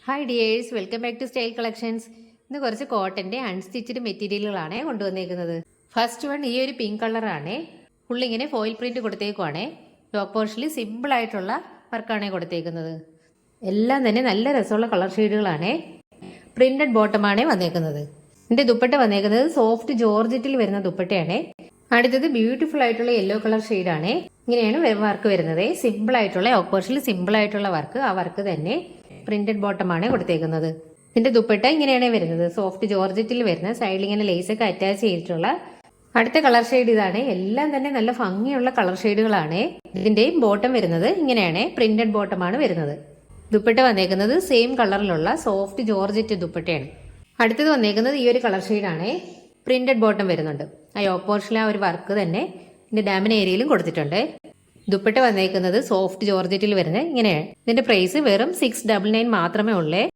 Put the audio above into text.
Hi dears, welcome back to style collections. ഇന്ന് കുറച്ച് കോട്ടൻ്റെ അൺസ്റ്റിച്ചഡ് മെറ്റീരിയലുകളാണ് കൊണ്ടുവന്നേക്കുന്നത്. ഫസ്റ്റ് വൺ ഈ ഒരു പിങ്ക് കളറാണ്. ഫുള്ളിങ്ങനെ ഫോയിൽ പ്രിന്റ് കൊടുത്തേക്കുവാണ്. ടോപ്പ് പോർഷനിൽ സിമ്പിൾ ആയിട്ടുള്ള വർക്കാണ് കൊടുത്തേക്കുന്നത്. എല്ലാം തന്നെ നല്ല രസമുള്ള കളർ ഷെയ്ഡുകളാണ്. പ്രിന്റഡ് ബോട്ടമാണ് വന്നേക്കുന്നത്. ഇതിന്റെ ദുപ്പട്ട വന്നേക്കുന്നത് സോഫ്റ്റ് ജോർജറ്റിൽ വരുന്ന ദുപ്പട്ടയാണ്. അടുത്തത് ബ്യൂട്ടിഫുൾ ആയിട്ടുള്ള യെല്ലോ കളർ ഷെയ്ഡാണ്. ഇങ്ങനെയാണ് വർക്ക് വരുന്നത്. സിമ്പിൾ ആയിട്ടുള്ള ടോപ്പ് പോർഷനിൽ സിമ്പിൾ ആയിട്ടുള്ള വർക്ക്, ആ വർക്ക് തന്നെ പ്രിന്റഡ് ബോട്ടമാണ് കൊടുത്തേക്കുന്നത്. ഇതിന്റെ ദുപ്പട്ട ഇങ്ങനെയാണ് വരുന്നത്. സോഫ്റ്റ് ജോർജറ്റിൽ വരുന്ന സൈഡിൽ ഇങ്ങനെ ലേസൊക്കെ അറ്റാച്ച് ചെയ്തിട്ടുള്ള അടുത്ത കളർ ഷെയ്ഡ് ഇതാണ്. എല്ലാം തന്നെ നല്ല ഭംഗിയുള്ള കളർ ഷെയ്ഡുകളാണ്. ഇതിന്റെയും ബോട്ടം വരുന്നത് ഇങ്ങനെയാണ്, പ്രിന്റഡ് ബോട്ടമാണ് വരുന്നത്. ദുപ്പട്ട വന്നേക്കുന്നത് സെയിം കളറിലുള്ള സോഫ്റ്റ് ജോർജറ്റ് ദുപ്പട്ടയാണ്. അടുത്തത് വന്നേക്കുന്നത് ഈ ഒരു കളർ ഷെയ്ഡാണ്. പ്രിന്റഡ് ബോട്ടം വരുന്നുണ്ട്. ആ യോക്ക് പോർഷനിലെ ആ ഒരു വർക്ക് തന്നെ ഇതിന്റെ ഡാമിൻ ഏരിയയിലും കൊടുത്തിട്ടുണ്ട്. ദുപ്പട്ട വന്നേക്കുന്നത് സോഫ്റ്റ് ജോർജറ്റിൽ വരുന്നത് ഇങ്ങനെയാണ്. ഇതിന്റെ പ്രൈസ് വെറും 699 മാത്രമേ ഉള്ളേ.